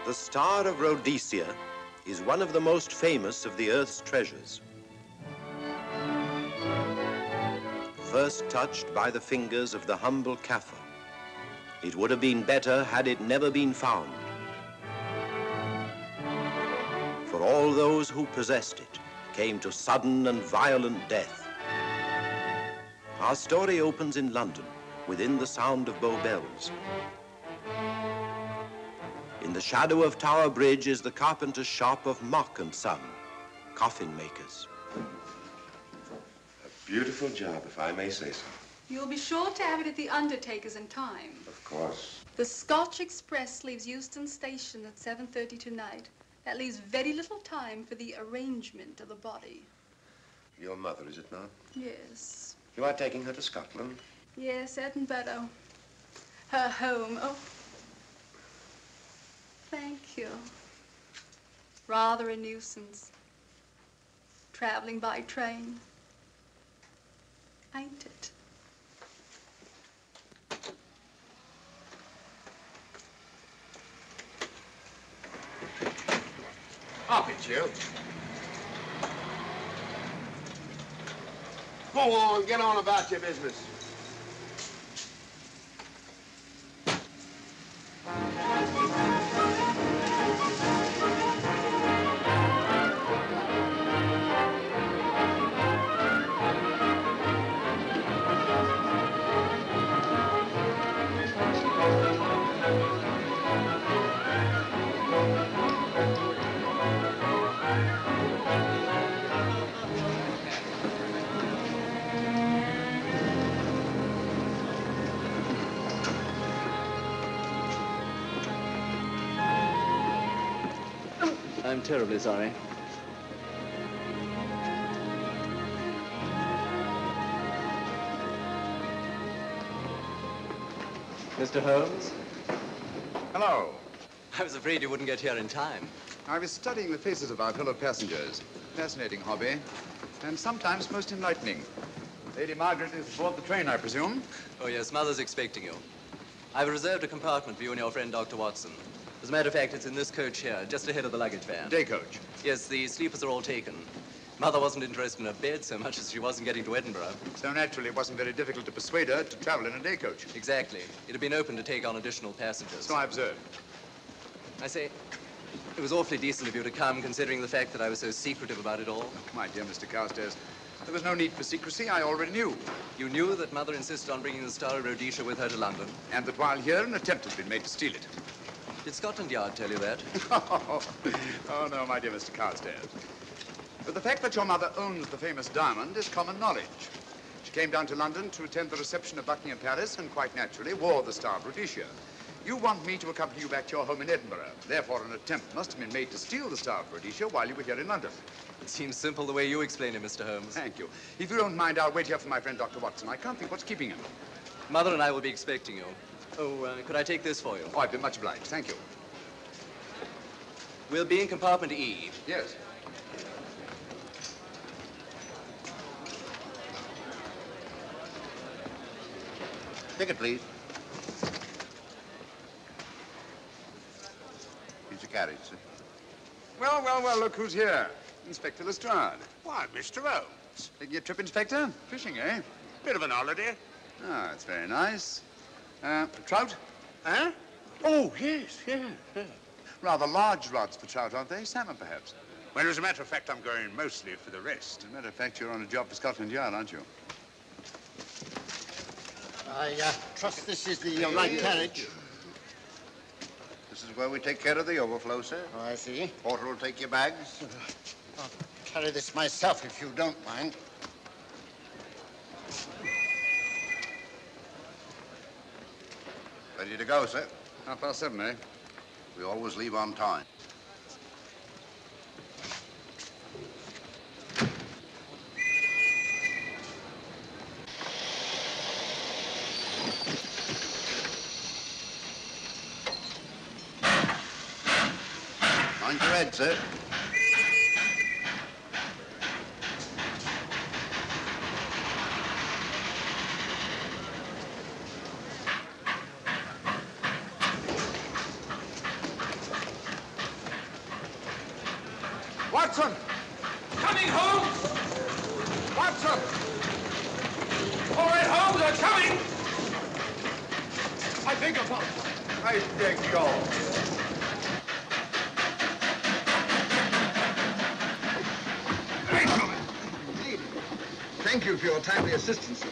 The Star of Rhodesia is one of the most famous of the Earth's treasures. First touched by the fingers of the humble Kaffir, it would have been better had it never been found. For all those who possessed it came to sudden and violent death. Our story opens in London, within the sound of Bow Bells. In the shadow of Tower Bridge is the carpenter's shop of Mock and Son, coffin makers. A beautiful job, if I may say so. You'll be sure to have it at the undertaker's in time. Of course. The Scotch Express leaves Euston Station at 7:30 tonight. That leaves very little time for the arrangement of the body. Your mother, is it not? Yes. You are taking her to Scotland? Yes, Edinburgh. Her home. Oh. Thank you. Rather a nuisance. Traveling by train. Ain't it? Up it, you. Go on, get on about your business. I'm terribly sorry. Mr. Holmes? Hello. I was afraid you wouldn't get here in time. I was studying the faces of our fellow passengers. Fascinating hobby, and sometimes most enlightening. Lady Margaret is aboard the train, I presume? Oh, yes, Mother's expecting you. I've reserved a compartment for you and your friend, Dr. Watson. As a matter of fact, it's in this coach here, just ahead of the luggage van. Day coach? Yes, the sleepers are all taken. Mother wasn't interested in a bed so much as she wasn't getting to Edinburgh. So naturally, it wasn't very difficult to persuade her to travel in a day coach. Exactly. It had been open to take on additional passengers. So I observed. I say, it was awfully decent of you to come, considering the fact that I was so secretive about it all. My dear Mr. Carstairs, there was no need for secrecy. I already knew. You knew that Mother insisted on bringing the Star of Rhodesia with her to London? And that while here, an attempt has been made to steal it. Did Scotland Yard tell you that? Oh, no, my dear Mr. Carstairs. But the fact that your mother owns the famous diamond is common knowledge. She came down to London to attend the reception of Buckingham Palace and quite naturally wore the Star of Rhodesia. You want me to accompany you back to your home in Edinburgh. Therefore, an attempt must have been made to steal the Star of Rhodesia while you were here in London. It seems simple the way you explain it, Mr. Holmes. Thank you. If you don't mind, I'll wait here for my friend, Dr. Watson. I can't think what's keeping him. Mother and I will be expecting you. Oh, could I take this for you? Oh, I'd be much obliged. Thank you. We'll be in compartment E. Yes. Ticket, please. Here's your carriage, sir. Well, well, well, look who's here. Inspector Lestrade. Why, Mr. Holmes. Taking your trip, Inspector? Fishing, eh? Bit of an holiday. Ah, that's very nice. Trout? Huh? Oh, yes, yeah. Rather large rods for trout, aren't they? Salmon, perhaps? Well, as a matter of fact, I'm going mostly for the rest. As a matter of fact, you're on a job for Scotland Yard, aren't you? I trust this is the right carriage. This is where we take care of the overflow, sir. Oh, I see. Porter will take your bags. I'll carry this myself, if you don't mind. Ready to go, sir? 7:30, eh? We always leave on time. Mind your head, sir. Watson! Coming, Holmes! Watson! All right, Holmes, I'm coming! I beg your pardon. I beg your... Thank you for your timely assistance.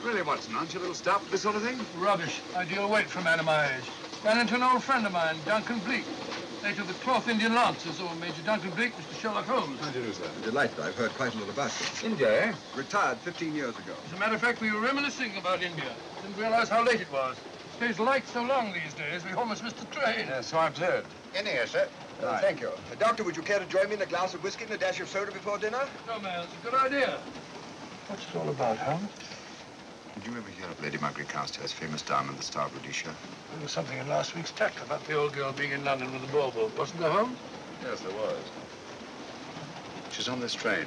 Really, Watson, aren't you a little stout for this sort of thing? Rubbish. Ideal weight for a man of my age. Ran into an old friend of mine, Duncan Bleak. Late of the 12th Indian Lancers, or Major Duncan Bleak, Mr. Sherlock Holmes. How do you do, sir? Delighted. I've heard quite a lot about you. India, eh? Retired 15 years ago. As a matter of fact, we were reminiscing about India. Didn't realize how late it was. Stays light so long these days, we almost missed the train. Yes, so I've heard. In here, sir. Right. Thank you. Doctor, would you care to join me in a glass of whiskey and a dash of soda before dinner? No, man, it's a good idea. What's it all about, Holmes? Did you ever hear of Lady Margaret Carstairs' famous diamond, the Star of Rhodesia? There was something in last week's tackle about the old girl being in London with the bauble, wasn't there, Holmes? Yes, there was. She's on this train.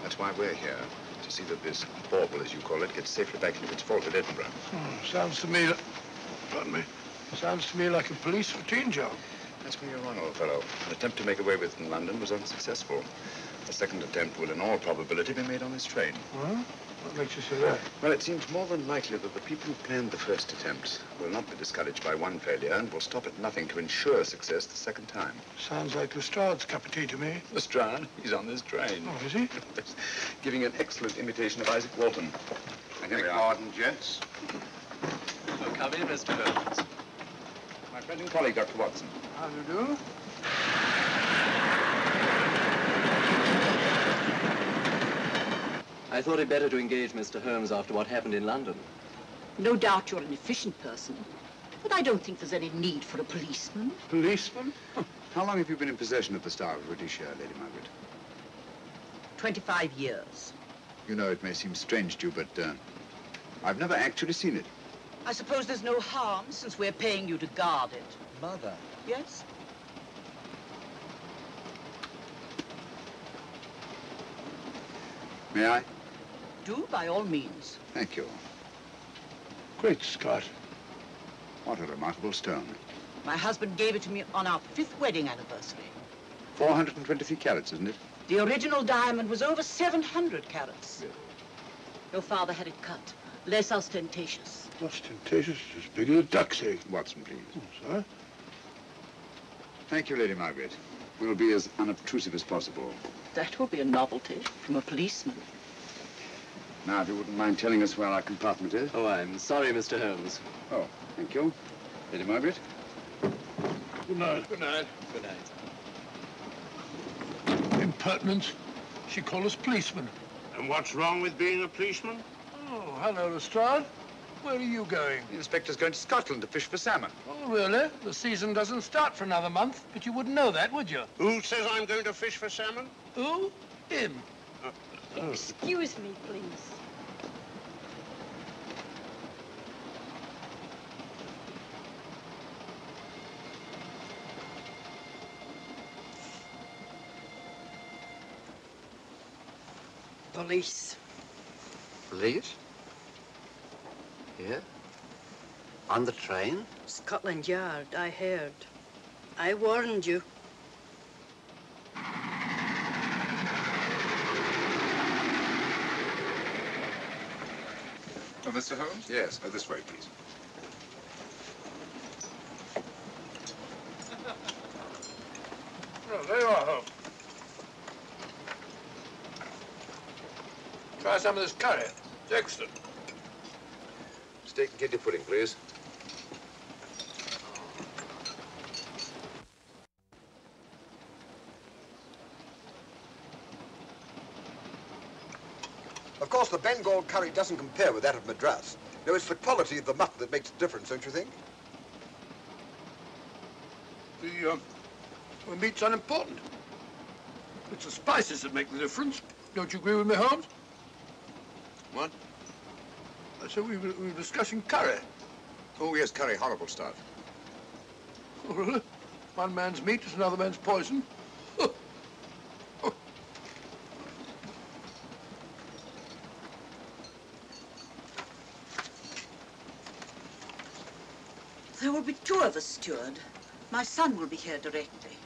That's why we're here. To see that this bauble, as you call it, gets safely back into its vault at Edinburgh. Sounds to me... Pardon me. Sounds to me like a police routine job. That's where you're wrong, old fellow. An attempt to make away with it in London was unsuccessful. A second attempt will, in all probability, be made on this train. Huh? What makes you say that? Well, it seems more than likely that the people who planned the first attempt will not be discouraged by one failure and will stop at nothing to ensure success the second time. Sounds like Lestrade's cup of tea to me. Lestrade? He's on this train. Oh, is he? Giving an excellent imitation of Isaac Walton. And here we are. Pardon, gents. So come in, Mr. Holmes. My friend and colleague, Dr. Watson. How do you do? I thought it better to engage Mr. Holmes after what happened in London. No doubt you're an efficient person, but I don't think there's any need for a policeman. Policeman? How long have you been in possession of the Star of Rhodesia, Lady Margaret? 25 years. You know, it may seem strange to you, but I've never actually seen it. I suppose there's no harm since we're paying you to guard it. Mother. Yes? May I? Do, by all means. Thank you. Great Scott. What a remarkable stone. My husband gave it to me on our 5th wedding anniversary. 423 carats, isn't it? The original diamond was over 700 carats. Yes. Your father had it cut, less ostentatious. Ostentatious, as big as a duck's egg. Watson, please. Oh, sir? Thank you, Lady Margaret. We'll be as unobtrusive as possible. That will be a novelty from a policeman. Now, if you wouldn't mind telling us where our compartment is. Oh, I'm sorry, Mr. Holmes. Oh, thank you. Lady Margaret? Good night. Good night. Good night. Impertinence. She called us policemen. And what's wrong with being a policeman? Oh, hello, Lestrade. Where are you going? The inspector's going to Scotland to fish for salmon. Oh, really? The season doesn't start for another month, but you wouldn't know that, would you? Who says I'm going to fish for salmon? Who? Him. Excuse me, please. Police. Police? Here? On the train? Scotland Yard, I heard. I warned you. Oh, Mr. Holmes? Yes. This way, please. Oh, there you are, Holmes. Try some of this curry. It's excellent. Steak and kidney pudding, please. Of course, the Bengal curry doesn't compare with that of Madras. No, it's the quality of the mutton that makes the difference, don't you think? The meat's unimportant. It's the spices that make the difference. Don't you agree with me, Holmes? What? I said we were discussing curry. Oh, yes, curry. Horrible stuff. Oh, really? One man's meat is another man's poison. There will be 2 of us, steward. My son will be here directly.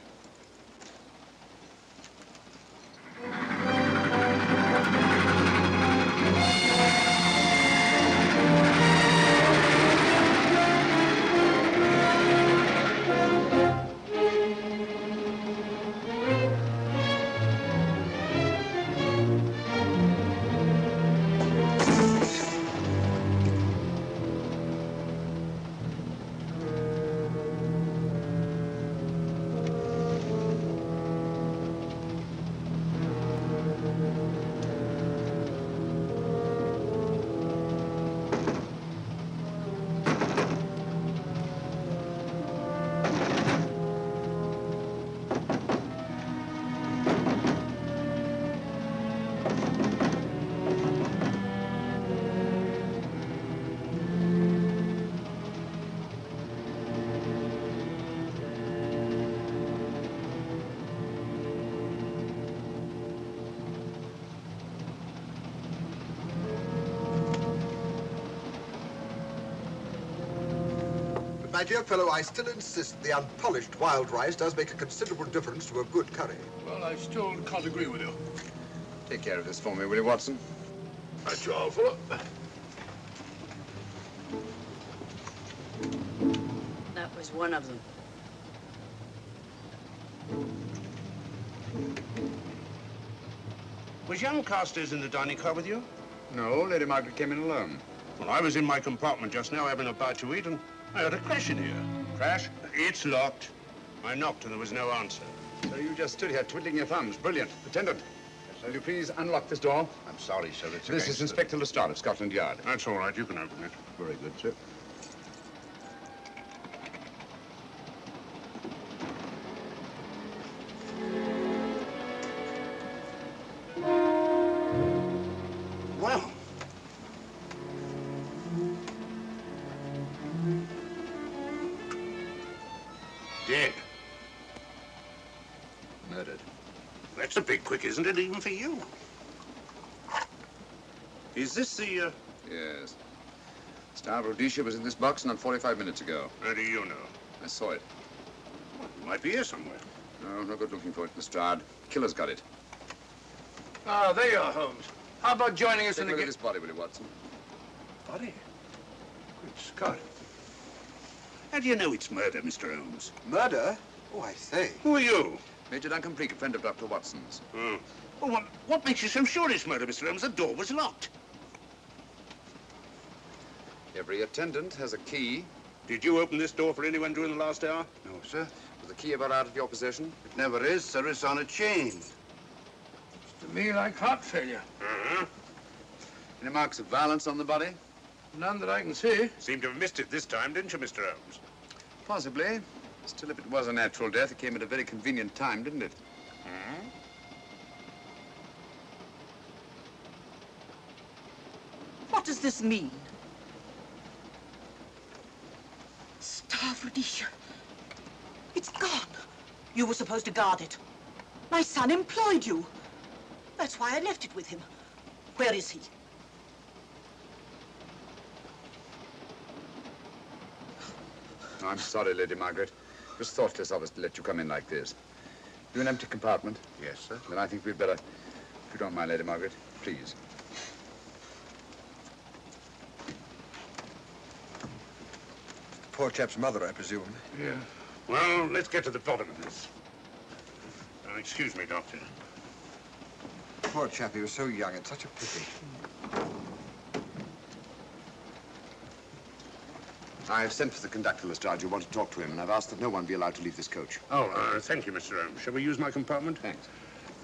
my dear fellow, I still insist the unpolished wild rice does make a considerable difference to a good curry. Well, I still can't agree with you. Take care of this for me, will you, Watson? That's your fault. That was one of them. Was young Carstairs in the dining car with you? No, Lady Margaret came in alone. Well, I was in my compartment just now having a bite to eat, and I heard a crash in here. Crash? It's locked. I knocked and there was no answer. So you just stood here twiddling your thumbs. Brilliant. Attendant, will you please unlock this door? I'm sorry, sir. It's This is against Inspector Lestrade of Scotland Yard. That's all right. You can open it. Very good, sir. Well. Dead. Murdered. That's a bit quick, isn't it, even for you? Is this the, Yes. Star Rhodesia was in this box not 45 minutes ago. How do you know? I saw it. Well, it might be here somewhere. No good looking for it, Lestrade. Killer's got it. Ah, there you are, Holmes. How about joining us Take in a the... look at this body, will you, Watson? Body? Good Scott. How do you know it's murder, Mr. Holmes? Murder? Oh, I say. Who are you? Major Duncan Bleak, a friend of Dr. Watson's. Oh. Well, what makes you so sure it's murder, Mr. Holmes? The door was locked. Every attendant has a key. Did you open this door for anyone during the last hour? No, sir. Was the key ever out of your possession? It never is, sir. It's on a chain. To me, like heart failure. Uh-huh. Any marks of violence on the body? None that I can see. Seemed to have missed it this time, didn't you, Mr. Holmes? Possibly. Still, if it was a natural death, it came at a very convenient time, didn't it? Hmm? What does this mean? Star of Rhodesia. It's gone. You were supposed to guard it. My son employed you. That's why I left it with him. Where is he? I'm sorry, Lady Margaret. It was thoughtless of us to let you come in like this. You an empty compartment? Yes, sir. Then I think we'd better, if you don't mind, Lady Margaret, please. Poor chap's mother, I presume. Yeah. Well, let's get to the bottom of this. Excuse me, Doctor. Poor chap, he was so young. It's such a pity. I've sent for the conductor, Lestrade. You want to talk to him, and I've asked that no one be allowed to leave this coach. Oh, thank you, Mr. Holmes. Shall we use my compartment? Thanks.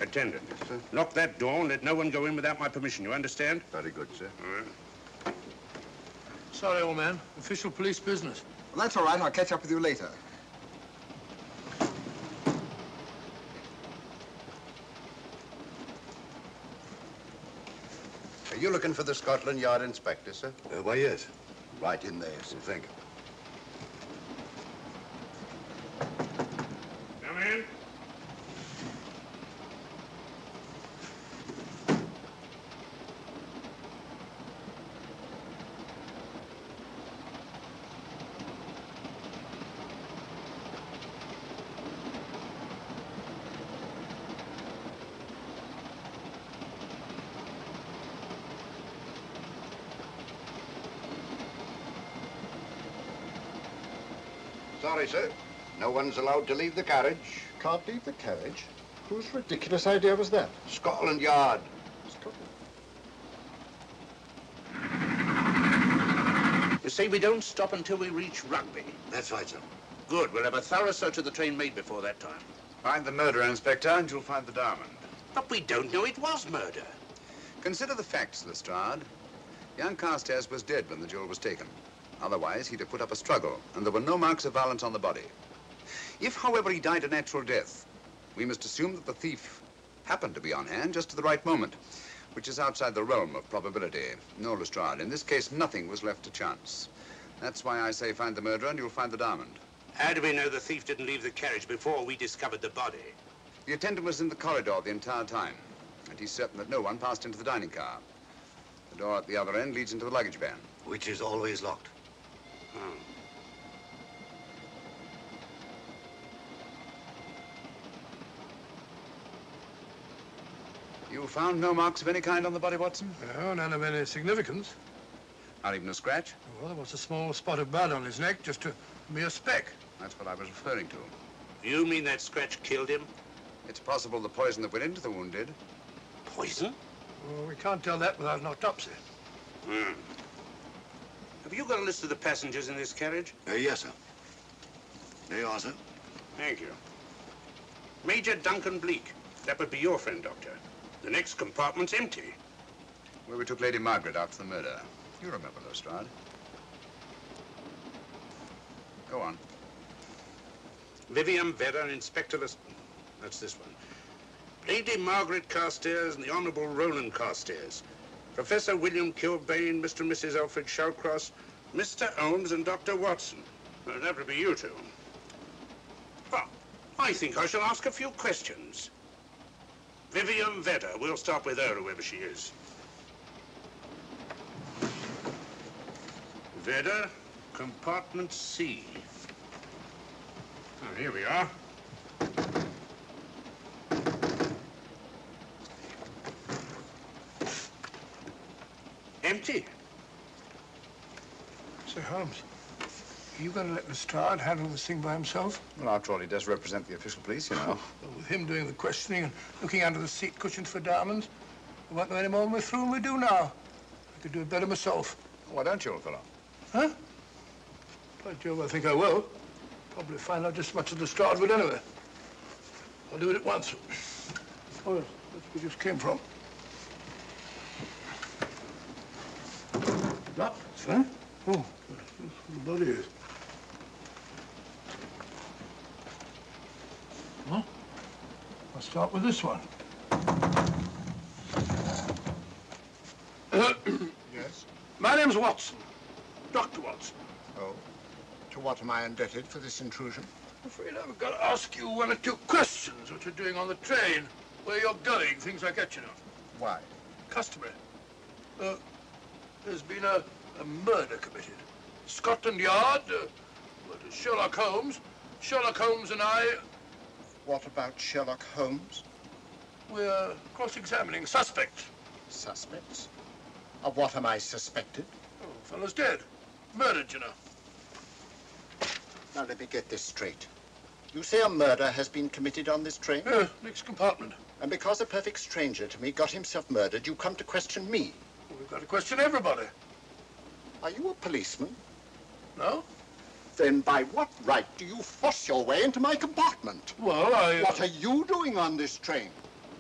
Attendant, sir. Lock that door and let no one go in without my permission. You understand? Very good, sir. All right. Sorry, old man. Official police business. Well, that's all right. I'll catch up with you later. Are you looking for the Scotland Yard inspector, sir? Why, yes. Right in there, sir. Thank you. Come in. Sorry, sir. No one's allowed to leave the carriage. Can't leave the carriage? Whose ridiculous idea was that? Scotland Yard. You say we don't stop until we reach Rugby. That's right, sir. Good. We'll have a thorough search of the train made before that time. Find the murderer, Inspector, and you'll find the diamond. But we don't know it was murder. Consider the facts, Lestrade. Young Carstairs was dead when the jewel was taken. Otherwise, he'd have put up a struggle, and there were no marks of violence on the body. If, however, he died a natural death, we must assume that the thief happened to be on hand just at the right moment, which is outside the realm of probability. No, Lestrade, in this case, nothing was left to chance. That's why I say find the murderer and you'll find the diamond. How do we know the thief didn't leave the carriage before we discovered the body? The attendant was in the corridor the entire time, and he's certain that no one passed into the dining car. The door at the other end leads into the luggage van. Which is always locked. Oh. You found no marks of any kind on the body, Watson? No, none of any significance. Not even a scratch? Well, there was a small spot of blood on his neck, just a mere speck. That's what I was referring to. You mean that scratch killed him? It's possible the poison that went into the wound did. Poison? Well, we can't tell that without an autopsy. Have you got a list of the passengers in this carriage? Yes, sir. There you are, sir. Thank you. Major Duncan Bleak. That would be your friend, Doctor. The next compartment's empty. Where we took Lady Margaret after the murder. You remember, Lestrade. Go on. Vivian Vedder, Inspector That's this one. Lady Margaret Carstairs and the Honourable Roland Carstairs. Professor William Kilbane, Mr. and Mrs. Alfred Shawcross, Mr. Holmes and Dr. Watson. Well, that would be you two. Well, I think I shall ask a few questions. Vivian Vedder, we'll start with her, whoever she is. Vedder, compartment C. Oh, here we are. Empty. Say, Holmes, are you going to let Lestrade handle this thing by himself? Well, after all, he does represent the official police, you know. Well, with him doing the questioning and looking under the seat cushions for diamonds, we won't know any more when we're through than we do now. I could do it better myself. Why don't you, old fellow? Huh? By Jove, I think I will. Probably find out just as much as Lestrade would anyway. I'll do it at once. Oh, yes, that's where we just came from. Locked, huh? Oh, the body is. Huh? I'll start with this one. Yes? My name's Watson. Dr. Watson. Oh. To what am I indebted for this intrusion? I'm afraid I've got to ask you one or two questions. What you're doing on the train, where you're going, things like that, you know. Why? Customary. There's been a murder committed. Scotland Yard, Sherlock Holmes. Sherlock Holmes and I... What about Sherlock Holmes? We're cross-examining suspects. Suspects? Of what am I suspected? Oh, fellow's dead. Murdered, you know. Now, let me get this straight. You say a murder has been committed on this train? Next compartment. And because a perfect stranger to me got himself murdered, you come to question me? Well, we've got to question everybody. Are you a policeman? No? Then by what right do you force your way into my compartment? Well, What are you doing on this train?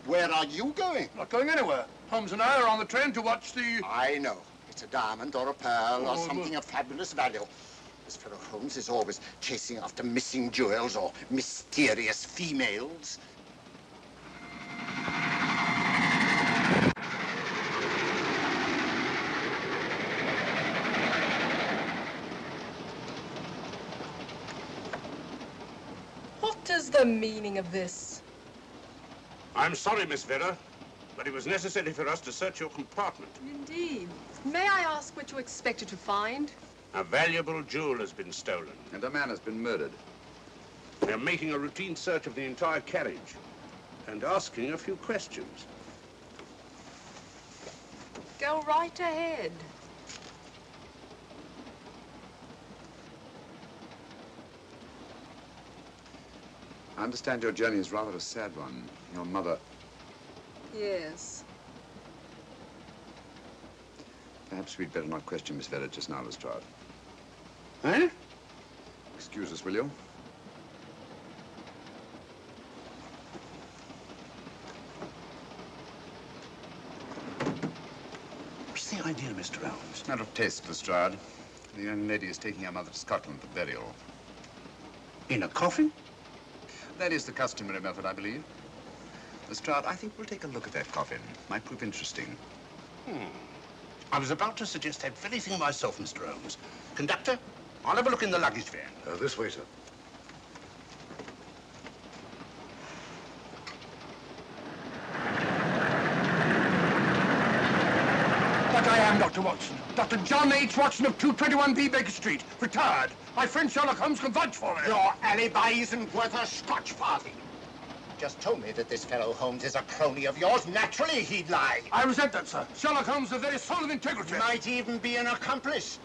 Where are you going? Not going anywhere. Holmes and I are on the train to watch the... I know. It's a diamond or a pearl or something of fabulous value. This fellow Holmes is always chasing after missing jewels or mysterious females. What is the meaning of this? I'm sorry, Miss Vedder, but it was necessary for us to search your compartment. Indeed. May I ask what you expected to find? A valuable jewel has been stolen. And a man has been murdered. They're making a routine search of the entire carriage and asking a few questions. Go right ahead. I understand your journey is rather a sad one. Your mother... Yes. Perhaps we'd better not question Miss Vedder just now, Lestrade. Eh? Excuse us, will you? What's the idea, Mr. Holmes? Matter of taste, Lestrade. The young lady is taking her mother to Scotland for burial. In a coffin? That is the customary method, I believe. Lestrade, I think we'll take a look at that coffin. Might prove interesting. I was about to suggest that very thing myself, Mr. Holmes. Conductor, I'll have a look in the luggage van. This way, sir. But I am Dr. Watson. Dr. John H. Watson of 221B Baker Street. Retired. My friend Sherlock Holmes can vouch for me. Your alibi isn't worth a Scotch party. just told me that this fellow Holmes is a crony of yours. Naturally, he'd lie. I resent that, sir. Sherlock Holmes is the very soul of integrity. Might even be an accomplice.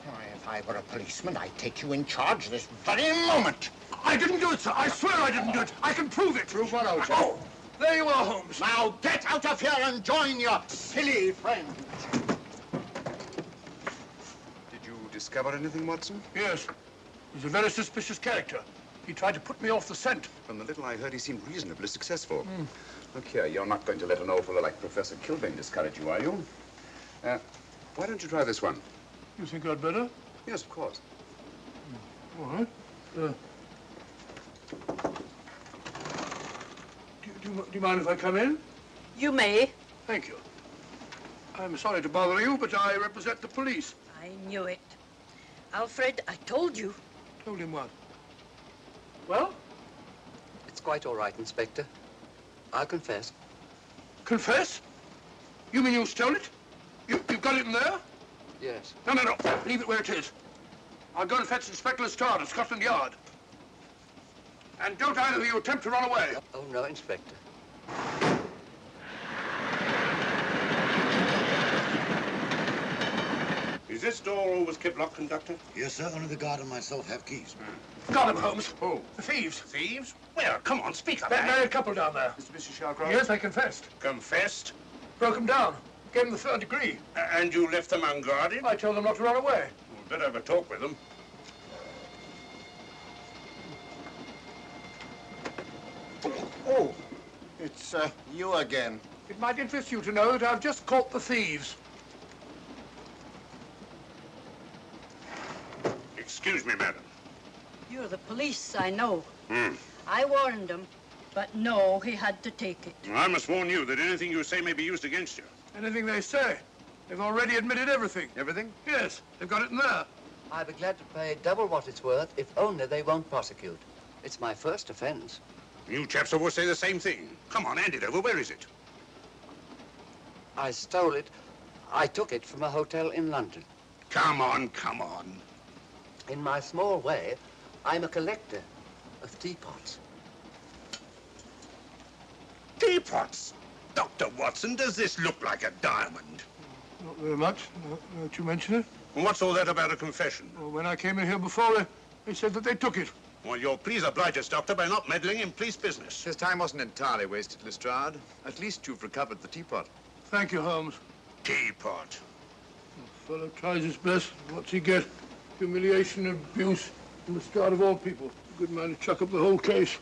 Why, if I were a policeman, I'd take you in charge this very moment. I didn't do it, sir. I swear I didn't do it. I can prove it. Prove what, old chap? Oh, there you are, Holmes. Now get out of here and join your silly friends. Did you discover anything, Watson? Yes. He's a very suspicious character. He tried to put me off the scent. From the little I heard, he seemed reasonably successful. Look here, you're not going to let an old fellow like Professor Kilbane discourage you, are you? Why don't you try this one? You think I'd better? Yes, of course. All right. Do you mind if I come in? You may. Thank you. I'm sorry to bother you, but I represent the police. I knew it. Alfred, I told you. Told him what? Well? It's quite all right, Inspector. I'll confess. Confess? You mean you stole it? You've got it in there? Yes. No. Leave it where it is. I'll go and fetch Inspector Lestrade at Scotland Yard. And don't either of you attempt to run away. Oh, no, Inspector. Is this door always kept locked, Conductor? Yes, sir. Only the guard and myself have keys. Got him, Holmes. Who? The thieves. Thieves? Well, come on, speak up. That married couple down there. Mr. Mrs. Shawcross? Yes, they confessed. Confessed? Broke them down. Gave them the third degree. And you left them unguarded? I told them not to run away. We'd better have a talk with them. Oh, it's you again. It might interest you to know that I've just caught the thieves. Excuse me, madam. You're the police, I know. I warned him, but no, he had to take it. I must warn you that anything you say may be used against you. Anything they say. They've already admitted everything. Everything? Yes, they've got it in there. I'd be glad to pay double what it's worth if only they won't prosecute. It's my first offense. You chaps always say the same thing. Come on, hand it over. Where is it? I stole it. I took it from a hotel in London. Come on. In my small way, I'm a collector of teapots. Teapots? Dr. Watson, does this look like a diamond? Not very much, now that you mention it. And what's all that about a confession? Well, when I came in here before, they said that they took it. Well, you'll please oblige us, Doctor, by not meddling in police business. His time wasn't entirely wasted, Lestrade. At least you've recovered the teapot. Thank you, Holmes. Teapot. The fellow tries his best. What's he get? Humiliation and abuse from the start of all people. A good man to chuck up the whole case.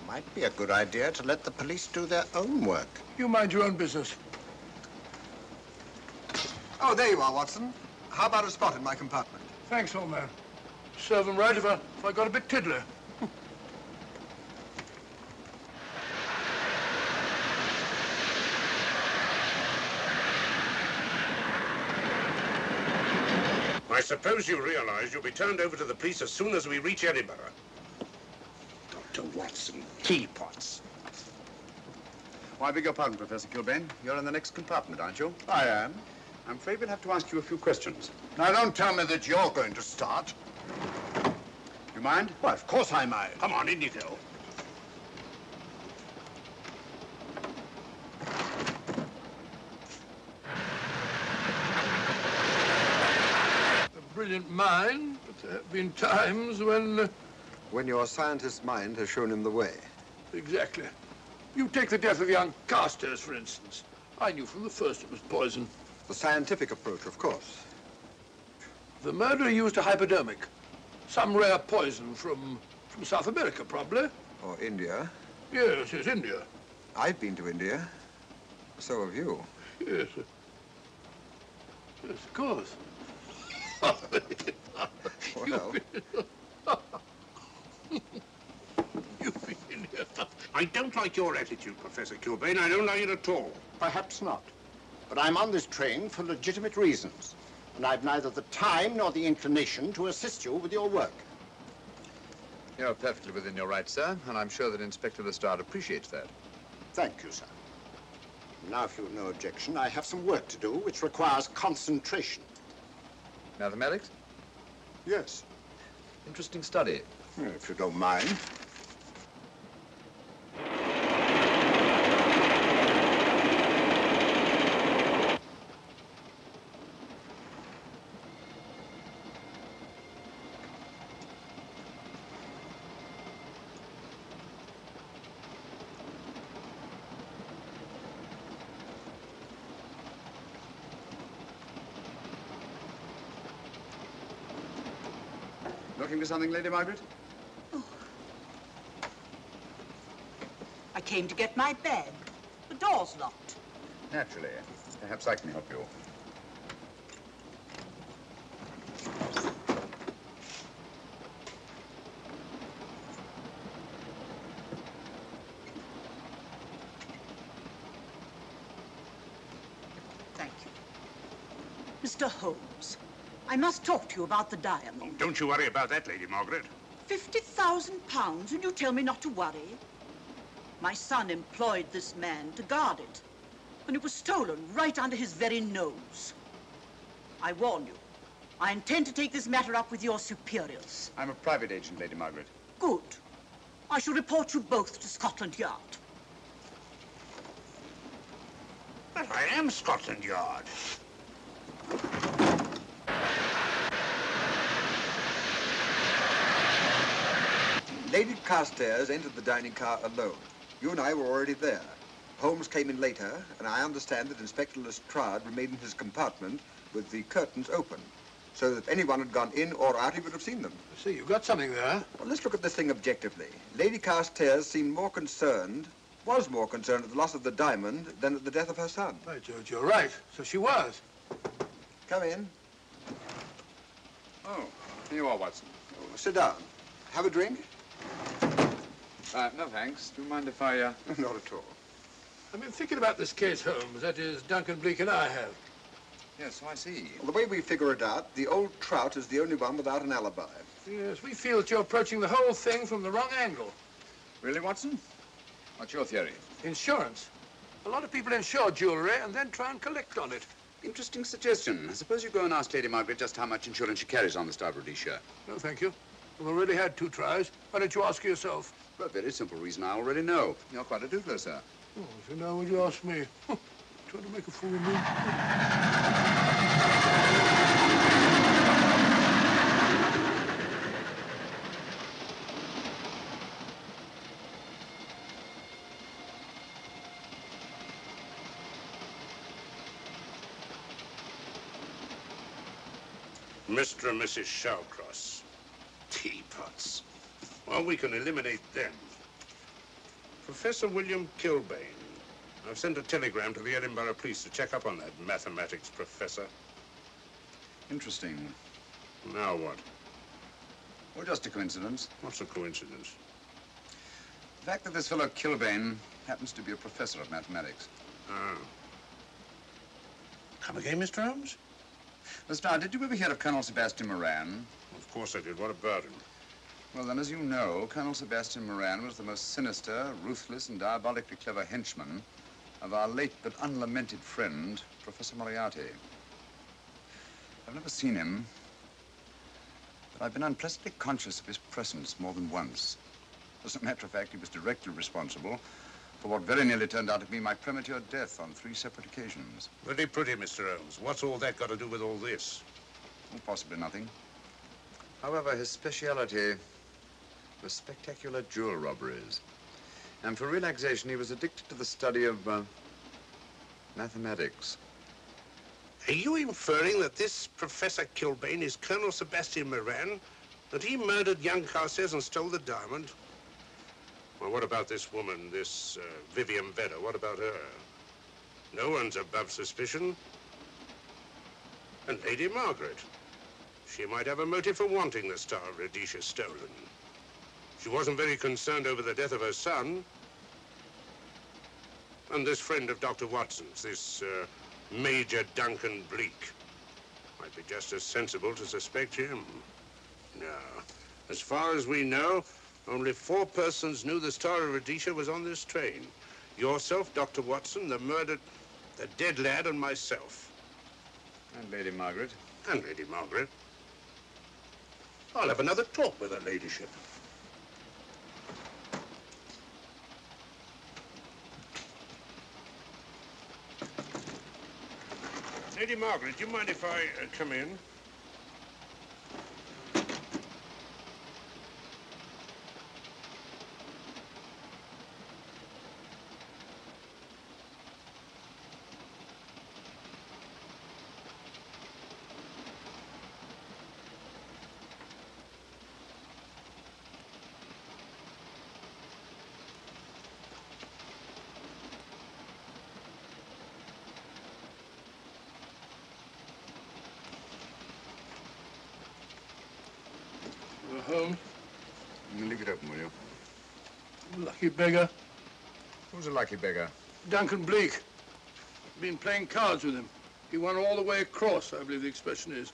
Might be a good idea to let the police do their own work. You mind your own business. Oh, there you are, Watson. How about a spot in my compartment? Thanks, old man. Serve 'em right if I got a bit tiddler. I suppose you realize you'll be turned over to the police as soon as we reach Edinburgh. Dr. Watson, teapots. Oh, I beg your pardon, Professor Kilbane. You're in the next compartment, aren't you? I am. I'm afraid we'll have to ask you a few questions. Now, don't tell me that you're going to start. You mind? Why, of course I mind. Come on, in you go. A brilliant mind, but there have been times when... When your scientist's mind has shown him the way. Exactly. You take the death of young Carstairs, for instance. I knew from the first it was poison. The scientific approach, of course. The murderer used a hypodermic. Some rare poison from South America, probably. Or India. Yes, India. I've been to India. So have you. Yes. Yes, of course. Well, You've been in India. I don't like your attitude, Professor Kilbane. I don't like it at all. Perhaps not. But I'm on this train for legitimate reasons. And I've neither the time nor the inclination to assist you with your work. You're perfectly within your rights, sir, and I'm sure that Inspector Lestrade appreciates that. Thank you, sir. Now, if you've no objection, I have some work to do which requires concentration. Mathematics? Yes. Interesting study. If you don't mind. looking for something, Lady Margaret? Oh. I came to get my bag. The door's locked. Naturally. Perhaps I can help you. Thank you. Mr. Holmes, I must talk to you about the diamond. Oh, don't you worry about that, Lady Margaret. £50,000, and you tell me not to worry? My son employed this man to guard it, and it was stolen right under his very nose. I warn you, I intend to take this matter up with your superiors. I'm a private agent, Lady Margaret. Good. I shall report you both to Scotland Yard. But I am Scotland Yard. Lady Carstairs entered the dining car alone. You and I were already there. Holmes came in later, and I understand that Inspector Lestrade remained in his compartment with the curtains open, so that if anyone had gone in or out, he would have seen them. See, you've got something there. Well, let's look at this thing objectively. Lady Carstairs seemed more concerned, was more concerned at the loss of the diamond than at the death of her son. Right, George, you're right. So she was. Come in. Oh, here you are, Watson. Oh, sit down. Have a drink? No, thanks. Do you mind if I, Not at all. I've been thinking about this case, Holmes. That is, Duncan Bleak and I have. Yes, so I see. Well, the way we figure it out, the old trout is the only one without an alibi. Yes, we feel that you're approaching the whole thing from the wrong angle. Really, Watson? What's your theory? Insurance. A lot of people insure jewelry and then try and collect on it. Interesting suggestion. I suppose you go and ask Lady Margaret just how much insurance she carries on the Star of Rhodesia. No, thank you. We've already had 2 tries. Why don't you ask her yourself? For a very simple reason I already know. You're quite a doodler, sir. Oh, so now would you ask me? Trying to make a fool of me. Mr. and Mrs. Shawcross. Teapots. Well, we can eliminate them. Professor William Kilbane. I've sent a telegram to the Edinburgh police to check up on that mathematics professor. Interesting. Now what? Well, just a coincidence. What's a coincidence? The fact that this fellow Kilbane happens to be a professor of mathematics. Ah. Come again, Mr. Holmes? Lestrade, did you ever hear of Colonel Sebastian Moran? Of course I did. What about him? Well, then, as you know, Colonel Sebastian Moran was the most sinister, ruthless, and diabolically clever henchman of our late but unlamented friend, Professor Moriarty. I've never seen him, but I've been unpleasantly conscious of his presence more than once. As a matter of fact, he was directly responsible for what very nearly turned out to be my premature death on 3 separate occasions. Very pretty, Mr. Holmes. What's all that got to do with all this? Well, possibly nothing. However, his speciality was spectacular jewel robberies. And for relaxation, he was addicted to the study of mathematics. Are you inferring that this Professor Kilbane is Colonel Sebastian Moran? That he murdered young Carstairs and stole the diamond? Well, what about this woman, this Vivian Vedder? What about her? No one's above suspicion. And Lady Margaret. She might have a motive for wanting the Star of Rhodesia stolen. She wasn't very concerned over the death of her son. And this friend of Dr. Watson's, this Major Duncan Bleak, might be just as sensible to suspect him. No. As far as we know, only 4 persons knew the Star of Rhodesia was on this train. Yourself, Dr. Watson, the dead lad, and myself. And Lady Margaret. And Lady Margaret. I'll have another talk with her ladyship. Lady Margaret, do you mind if I come in? Holmes. Leave it open, will you? Lucky beggar. Who's a lucky beggar? Duncan Bleak. Been playing cards with him. He won all the way across, I believe the expression is.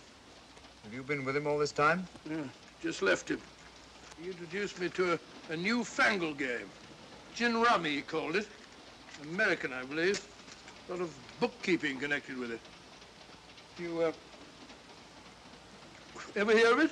Have you been with him all this time? Yeah, just left him. He introduced me to a newfangled game. Gin rummy, he called it. American, I believe. A lot of bookkeeping connected with it. You, ever hear of it?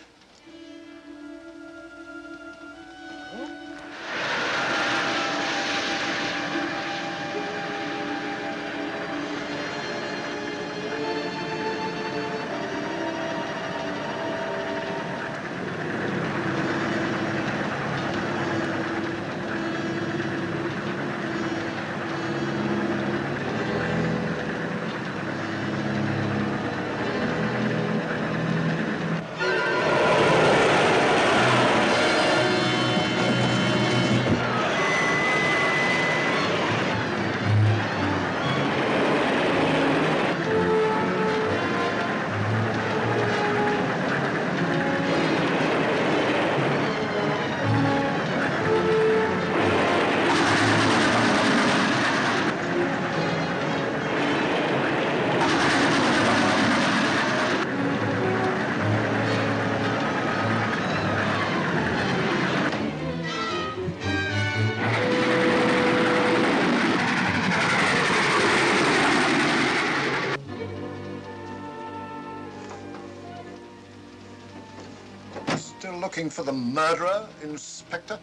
Still looking for the murderer, Inspector?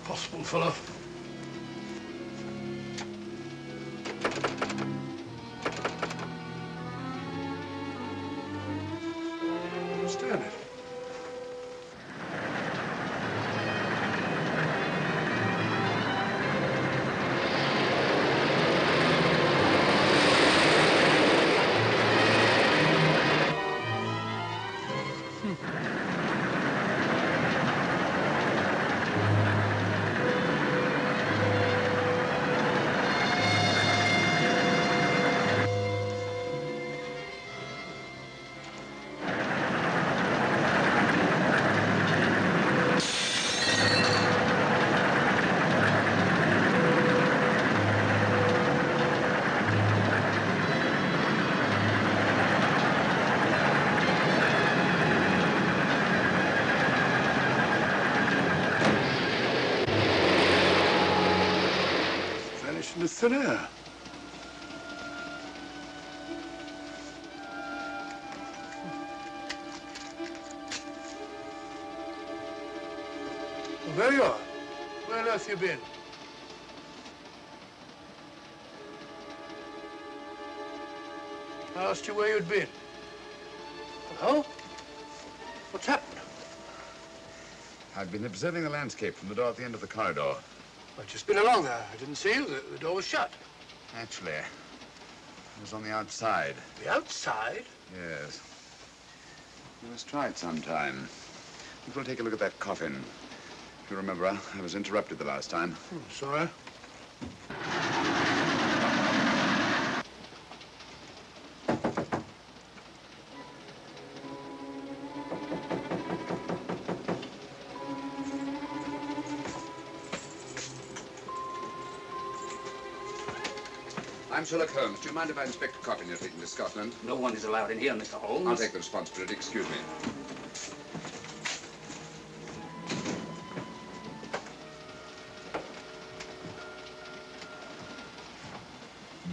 Impossible, fellow. I understand it. Into thin air. Well, there you are. Where on earth you been? I asked you where you'd been. Hello? What's happened? I've been observing the landscape from the door at the end of the corridor. I've just been along there. I didn't see you. The door was shut. Actually, I was on the outside. The outside? Yes. We must try it sometime. We'll take a look at that coffin. If you remember, I was interrupted the last time. Sorry. I'm Sherlock Holmes. Do you mind if I inspect a coffin you're taking to Scotland? No one is allowed in here, Mr. Holmes. I'll take the responsibility. Excuse me.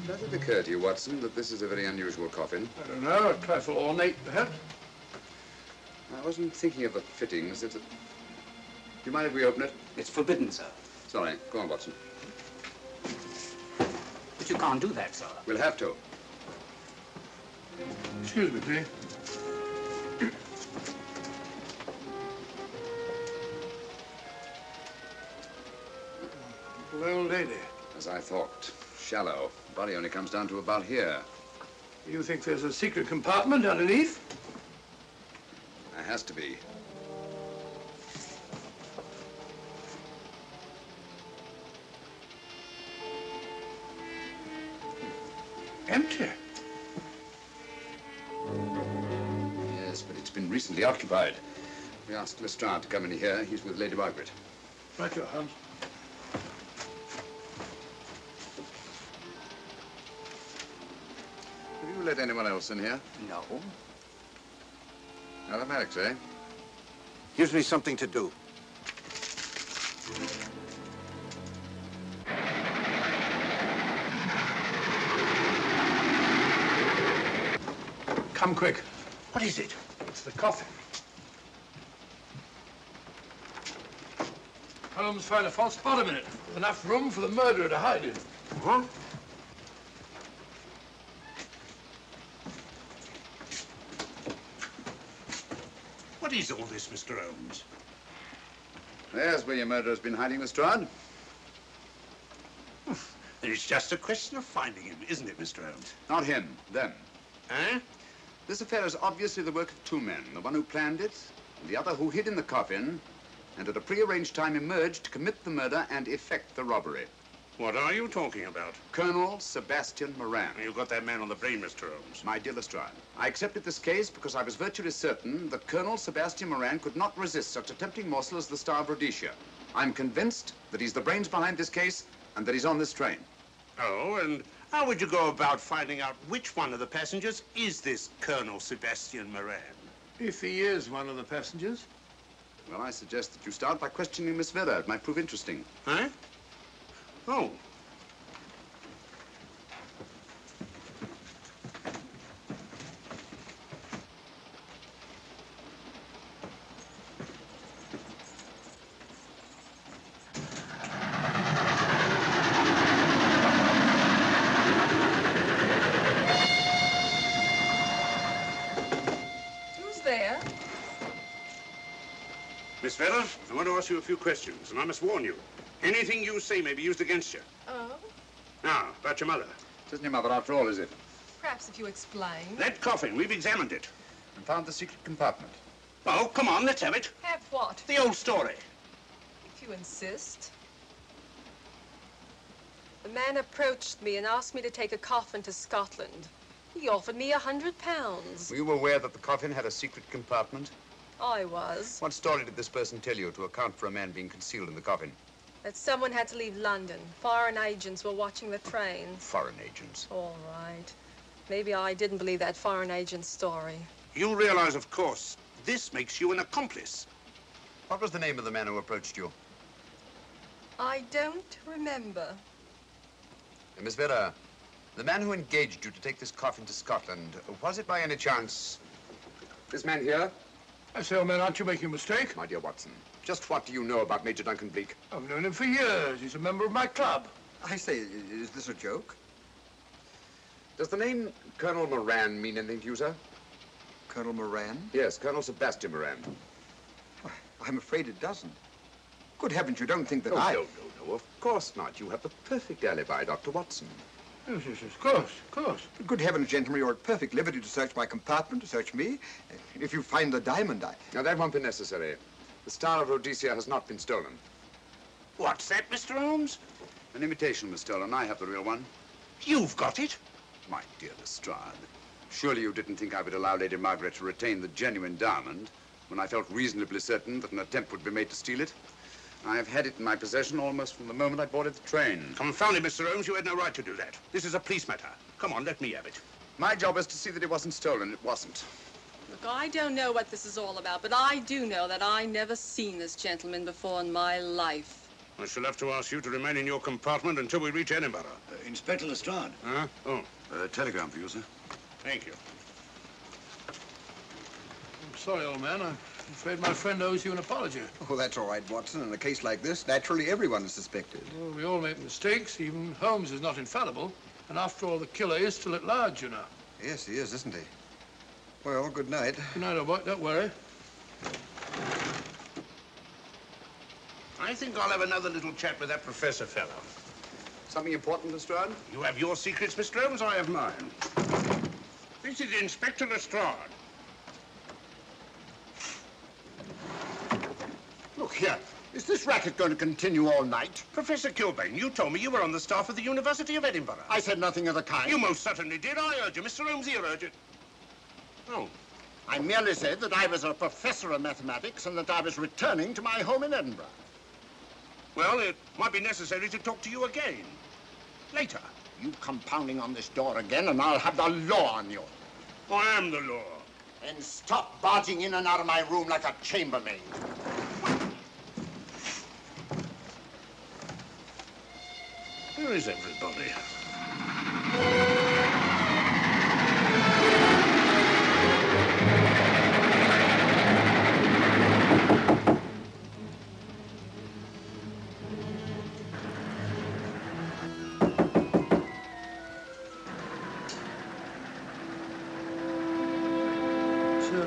Does it occur to you, Watson, that this is a very unusual coffin? I don't know. A trifle ornate, perhaps. I wasn't thinking of the fittings. Do you mind if we open it? It's forbidden, sir. Sorry. Go on, Watson. But you can't do that, sir. We'll have to. Excuse me, please. Little old lady. As I thought. Shallow. Body only comes down to about here. You think there's a secret compartment underneath? There has to be. Empty. Yes, but it's been room recently occupied. We asked Lestrade to come in here. He's with Lady Margaret. Right, your Holmes. Have you let anyone else in here? No. Automatics, eh? Gives me something to do. Come quick. What is it? It's the coffin. Holmes found a false bottom in it, with enough room for the murderer to hide in. Huh? What is all this, Mr. Holmes? There's where your murderer's been hiding, Lestrade. It's just a question of finding him, isn't it, Mr. Holmes? Not him, them. Eh? This affair is obviously the work of two men, the one who planned it, and the other who hid in the coffin, and at a prearranged time emerged to commit the murder and effect the robbery. What are you talking about? Colonel Sebastian Moran. You got that man on the brain, Mr. Holmes. My dear Lestrade, I accepted this case because I was virtually certain that Colonel Sebastian Moran could not resist such a tempting morsel as the Star of Rhodesia. I'm convinced that he's the brains behind this case and that he's on this train. Oh, and how would you go about finding out which one of the passengers is this Colonel Sebastian Moran? If he is one of the passengers. Well, I suggest that you start by questioning Miss Vera. It might prove interesting. Huh? Oh. Who's there? Miss Vera, I want to ask you a few questions, and I must warn you. Anything you say may be used against you. Oh? Now, about your mother. It isn't your mother after all, is it? Perhaps if you explain. That coffin, we've examined it. And found the secret compartment. Oh, come on, let's have it. Have what? The old story. If you insist. The man approached me and asked me to take a coffin to Scotland. He offered me £100. Were you aware that the coffin had a secret compartment? I was. What story did this person tell you to account for a man being concealed in the coffin? That someone had to leave London. Foreign agents were watching the trains. Foreign agents. All right. Maybe I didn't believe that foreign agent story. You realize, of course, this makes you an accomplice. What was the name of the man who approached you? I don't remember. Miss Vera, the man who engaged you to take this coffin to Scotland, was it by any chance this man here? I say, old man, aren't you making a mistake? My dear Watson, just what do you know about Major Duncan Bleak? I've known him for years. He's a member of my club. I say, is this a joke? Does the name Colonel Moran mean anything to you, sir? Colonel Moran? Yes, Colonel Sebastian Moran. Why, I'm afraid it doesn't. Good heavens, you don't think that No, I... of course not. You have the perfect alibi, Dr. Watson. Yes, of course, of course. But good heavens, gentlemen, you're at perfect liberty to search my compartment, to search me. If you find the diamond, Now, that won't be necessary. The Star of Rhodesia has not been stolen. What's that, Mr. Holmes? An imitation was stolen. I have the real one. You've got it? My dear Lestrade, surely you didn't think I would allow Lady Margaret to retain the genuine diamond when I felt reasonably certain that an attempt would be made to steal it? I have had it in my possession almost from the moment I boarded the train. Confound it, Mr. Holmes, you had no right to do that. This is a police matter. Come on, let me have it. My job is to see that it wasn't stolen. It wasn't. Look, I don't know what this is all about, but I do know that I never seen this gentleman before in my life. I shall have to ask you to remain in your compartment until we reach Edinburgh. Inspector Lestrade. Huh? Oh. Telegram for you, sir. Thank you. I'm sorry, old man. I'm afraid my friend owes you an apology. Oh, that's all right, Watson. In a case like this, naturally everyone is suspected. Well, we all make mistakes. Even Holmes is not infallible. And after all, the killer is still at large, you know. Yes, he is, isn't he? Well, good night. Good night, old boy. Don't worry. I think I'll have another little chat with that professor fellow. Something important, Lestrade? You have your secrets, Mr. Holmes, I have mine. This is Inspector Lestrade. Look here. Is this racket going to continue all night? Professor Kilbane, you told me you were on the staff of the University of Edinburgh. I said nothing of the kind. You most certainly did. I urge you. Mr. Holmes here urged it. Oh, I merely said that I was a professor of mathematics and that I was returning to my home in Edinburgh. Well, it might be necessary to talk to you again. Later. You come pounding on this door again and I'll have the law on you. I am the law. Then stop barging in and out of my room like a chambermaid. Where is everybody?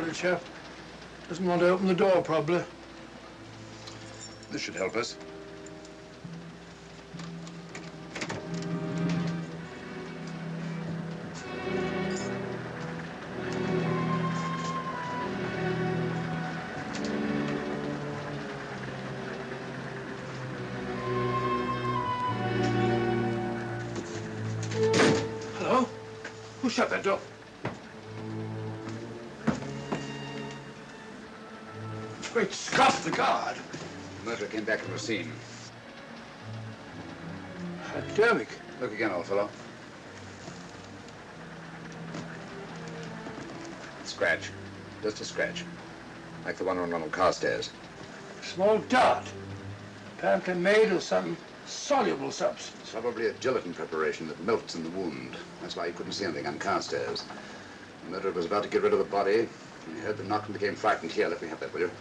The chap doesn't want to open the door, probably. This should help us. Hello? Who shut that door? Great Scott, the guard. The murderer came back to the scene. Academic. Look again, old fellow. Scratch. Just a scratch. Like the one on Ronald Carstairs. Small dot. Apparently made of some soluble substance. Probably a gelatin preparation that melts in the wound. That's why you couldn't see anything on Carstairs. The murderer was about to get rid of the body. He heard the knock and became frightened. Here, let me have that, will you?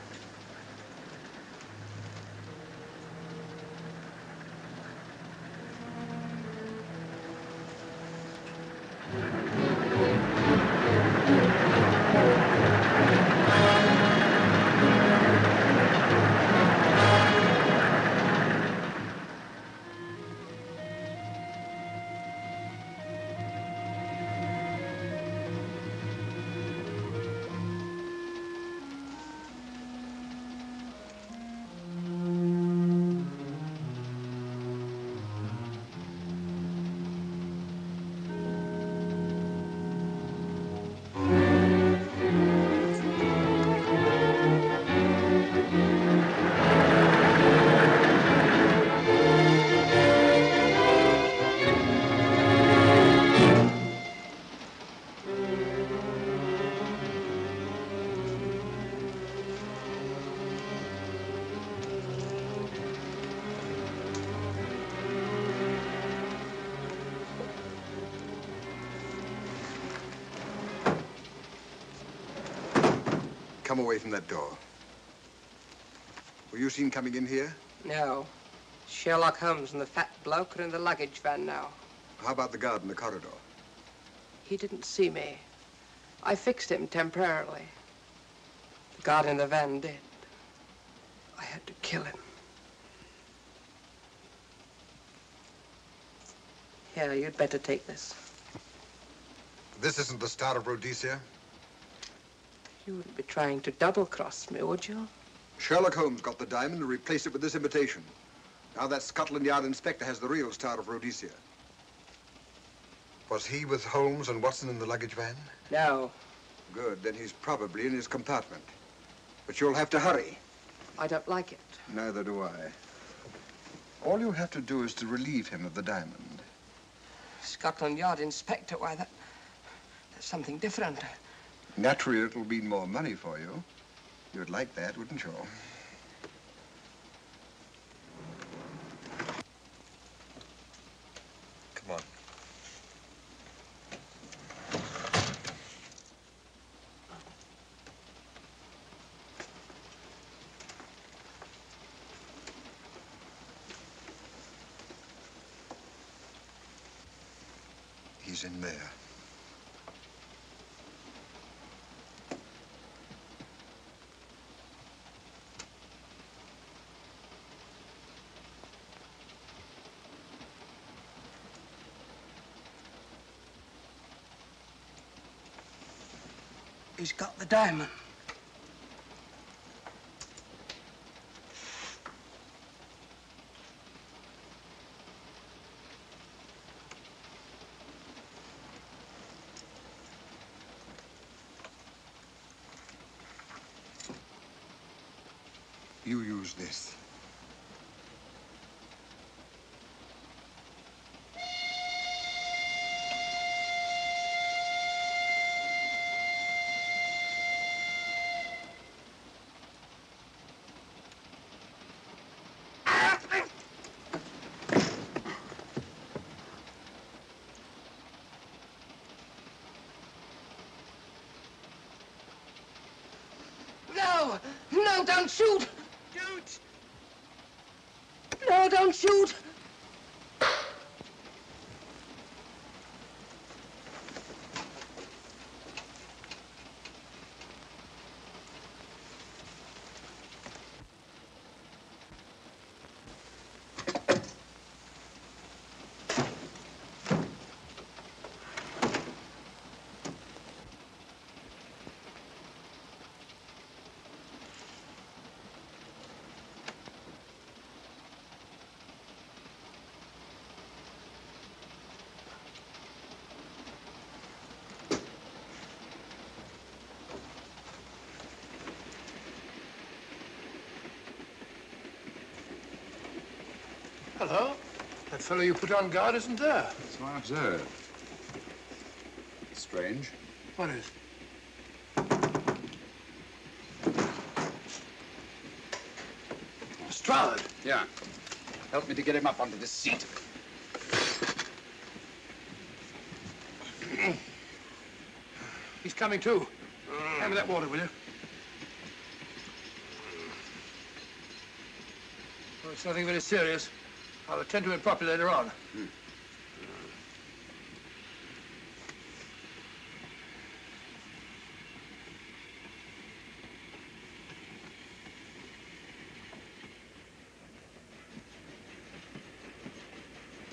Come away from that door. Were you seen coming in here? No. Sherlock Holmes and the fat bloke are in the luggage van now. How about the guard in the corridor? He didn't see me. I fixed him temporarily. The guard in the van did. I had to kill him. Here, you'd better take this. This isn't the Star of Rhodesia? You wouldn't be trying to double-cross me, would you? Sherlock Holmes got the diamond and replaced it with this imitation. Now that Scotland Yard inspector has the real Star of Rhodesia. Was he with Holmes and Watson in the luggage van? No. Good, then he's probably in his compartment. But you'll have to hurry. I don't like it. Neither do I. All you have to do is to relieve him of the diamond. Scotland Yard inspector, why, that's something different. Naturally, it'll mean more money for you. You'd like that, wouldn't you? Come on. He's in there. He's got the diamond. You use this. No! No, don't shoot! Don't! No, don't shoot! Hello. That fellow you put on guard isn't there. So I observe. Strange. What is? Lestrade. Yeah. Help me to get him up onto this seat. He's coming too. Hand me that water, will you? Well, it's nothing very serious. I'll attend to it properly later on.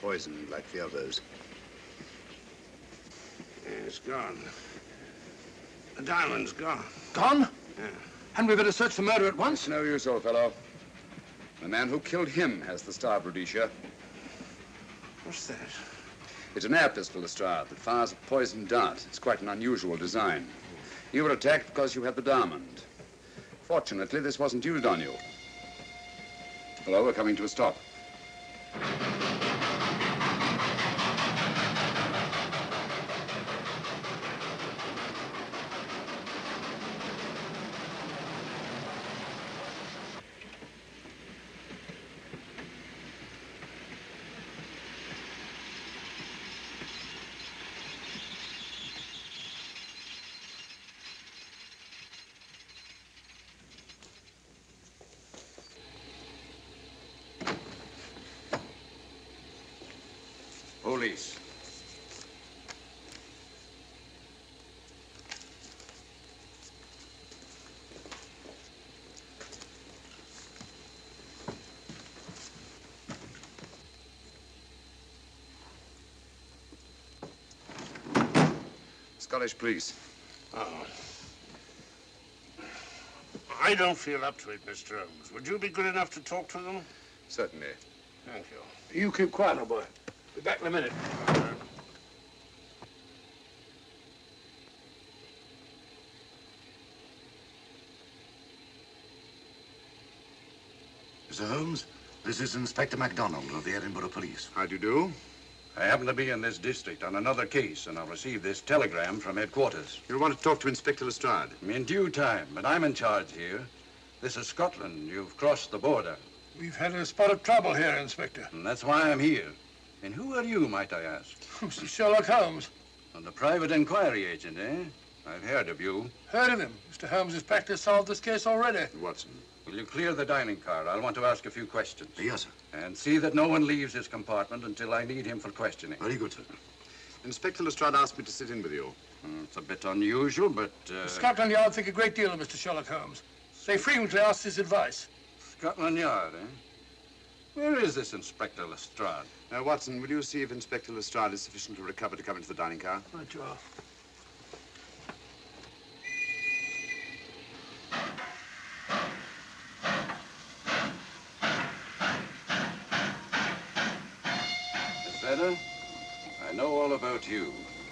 Poisoned like the others. Yeah, it's gone. The diamond's gone. Gone? Yeah. Hadn't we better search the murder at once? It's no use, old fellow. The man who killed him has the star of Rhodesia. What's that? It's an air pistol, Lestrade, that fires a poisoned dart. It's quite an unusual design. You were attacked because you had the diamond. Fortunately, this wasn't used on you. Hello, we're coming to a stop. Police. Scottish police. Oh. I don't feel up to it, Mr. Holmes. Would you be good enough to talk to them? Certainly. Thank you. You keep quiet, old boy. Be back in a minute. Mr. Holmes, this is Inspector MacDonald of the Edinburgh Police. How do you do? I happen to be in this district on another case, and I'll receive this telegram from headquarters. You'll want to talk to Inspector Lestrade. In due time, but I'm in charge here. This is Scotland. You've crossed the border. We've had a spot of trouble here, Inspector. And that's why I'm here. And who are you, might I ask? Mr. Sherlock Holmes. And the private inquiry agent, eh? I've heard of you. Heard of him. Mr. Holmes has practically solved this case already. Watson. Will you clear the dining car? I'll want to ask a few questions. Yes, sir. And see that no one leaves his compartment until I need him for questioning. Very good, sir. Inspector Lestrade asked me to sit in with you. It's a bit unusual, but... Scotland Yard think a great deal of Mr. Sherlock Holmes. They frequently ask his advice. Scotland Yard, eh? Where is this Inspector Lestrade? Now, Watson, will you see if Inspector Lestrade is sufficiently recovered to come into the dining car? Right, you are. Miss Vedder, I know all about you,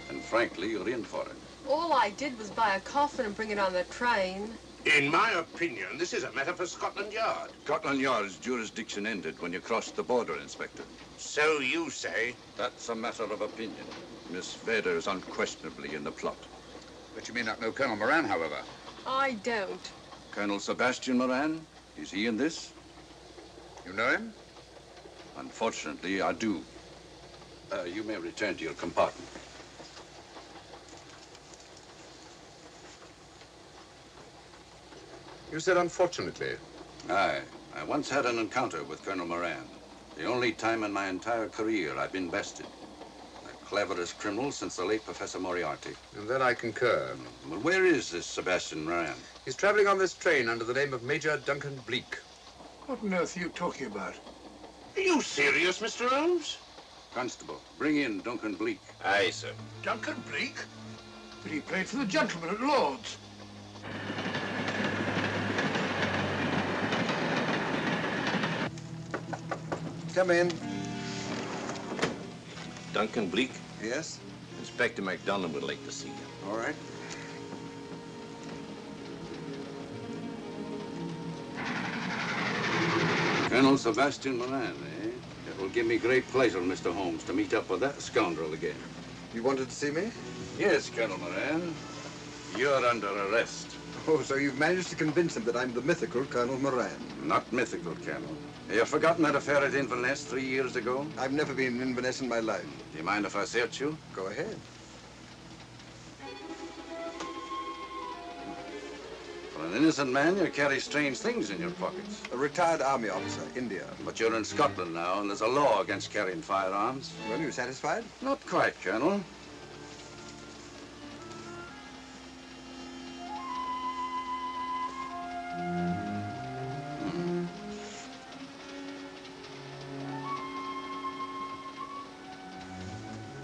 and frankly, you're in for it. All I did was buy a coffin and bring it on the train. In my opinion, this is a matter for Scotland Yard. Scotland Yard's jurisdiction ended when you crossed the border, Inspector. So you say? That's a matter of opinion. Miss Vader is unquestionably in the plot. But you may not know Colonel Moran, however. I don't. Colonel Sebastian Moran, is he in this? You know him? Unfortunately, I do. You may return to your compartment. You said unfortunately. Aye. I once had an encounter with Colonel Moran. The only time in my entire career I've been bested. The cleverest criminal since the late Professor Moriarty. And then I concur. Well, where is this Sebastian Moran? He's traveling on this train under the name of Major Duncan Bleak. What on earth are you talking about? Are you serious, Mr. Holmes? Constable, bring in Duncan Bleak. Aye, sir. Duncan Bleak? But he played for the gentleman at Lord's. Come in. Duncan Bleak? Yes? Inspector MacDonald would like to see you. All right. Colonel Sebastian Moran, eh? It will give me great pleasure, Mr. Holmes, to meet up with that scoundrel again. You wanted to see me? Yes, Colonel Moran. You're under arrest. Oh, so you've managed to convince him that I'm the mythical Colonel Moran. Not mythical, Colonel. You've forgotten that affair at Inverness 3 years ago? I've never been in Inverness in my life. Do you mind if I search you? Go ahead. For an innocent man, you carry strange things in your pockets. A retired army officer, India. But you're in Scotland now, and there's a law against carrying firearms. Well, you satisfied? Not quite, Colonel.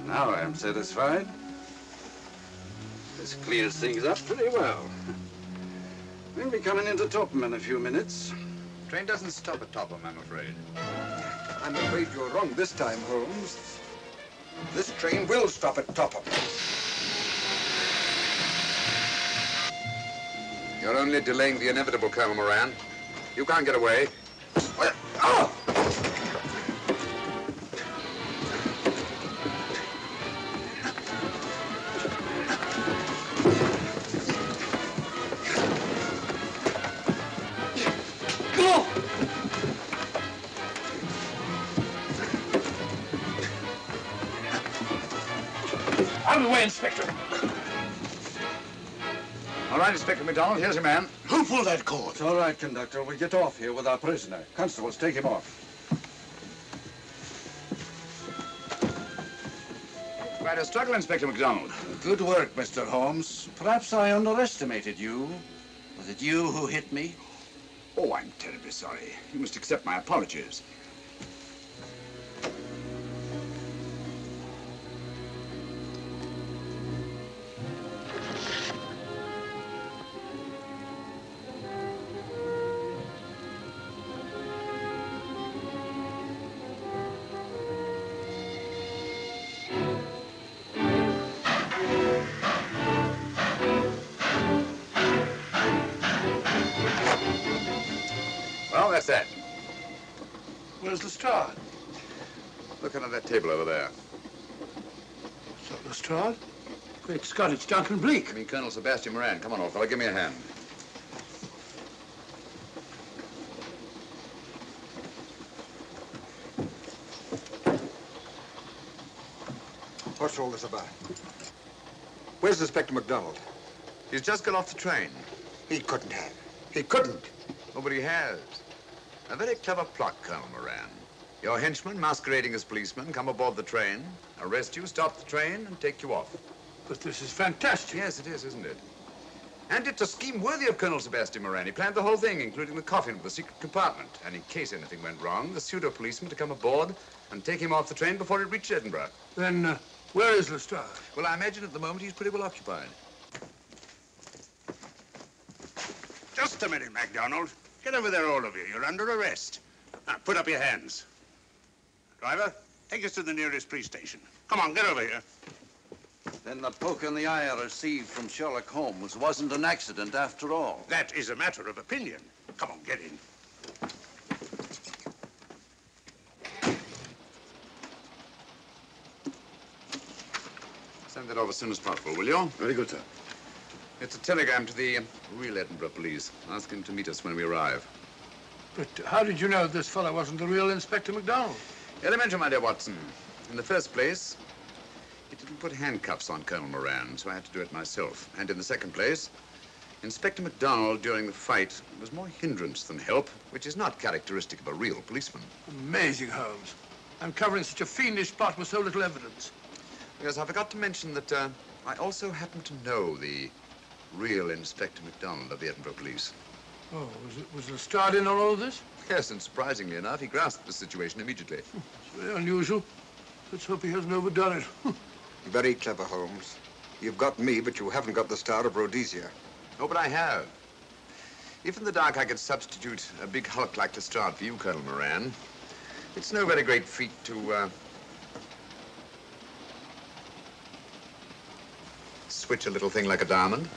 Now I'm satisfied. This clears things up pretty well. We'll be coming into Topham in a few minutes. Train doesn't stop at Topham, I'm afraid. I'm afraid you're wrong this time, Holmes. This train will stop at Topham. You're only delaying the inevitable, Colonel Moran. You can't get away. Oh! Out of the way, Inspector. All right, Inspector MacDonald, here's your man. Who pulled that cord? It's all right, conductor. We'll get off here with our prisoner. Constables, take him off. Quite a struggle, Inspector MacDonald. Good work, Mr. Holmes. Perhaps I underestimated you. Was it you who hit me? Oh, I'm terribly sorry. You must accept my apologies. Well, that's that. Where's Lestrade? Look under that table over there. So Lestrade? Great Scott, it's Duncan Bleak. I mean, Colonel Sebastian Moran. Come on, old fella, give me a hand. What's all this about? Where's Inspector MacDonald? He's just got off the train. He couldn't have. He couldn't. Nobody has. A very clever plot, Colonel Moran. Your henchmen, masquerading as policemen, come aboard the train, arrest you, stop the train, and take you off. But this is fantastic. Yes, it is, isn't it? And it's a scheme worthy of Colonel Sebastian Moran. He planned the whole thing, including the coffin with the secret compartment. And in case anything went wrong, the pseudo-policeman to come aboard and take him off the train before it reached Edinburgh. Then, where is Lestrade? Well, I imagine at the moment he's pretty well occupied. Just a minute, MacDonald. Get over there, all of you. You're under arrest. Now, put up your hands. Driver, take us to the nearest police station. Come on, get over here. Then the poke in the eye I received from Sherlock Holmes wasn't an accident after all. That is a matter of opinion. Come on, get in. Send that over as soon as possible, will you? Very good, sir. It's a telegram to the real Edinburgh police. Ask him to meet us when we arrive. But how did you know this fellow wasn't the real Inspector MacDonald? Elementary, my dear Watson. In the first place, he didn't put handcuffs on Colonel Moran, so I had to do it myself. And in the second place, Inspector MacDonald, during the fight, was more hindrance than help, which is not characteristic of a real policeman. Amazing, Holmes. Uncovering such a fiendish plot with so little evidence. Yes, I forgot to mention that I also happen to know the real Inspector MacDonald of the Edinburgh Police. Oh, was Lestrade in on all of this? Yes, and surprisingly enough, he grasped the situation immediately. It's very unusual. Let's hope he hasn't overdone it. Very clever, Holmes. You've got me, but you haven't got the star of Rhodesia. Oh, but I have. If in the dark I could substitute a big hulk like Lestrade for you, Colonel Moran, it's no very great feat to, switch a little thing like a diamond.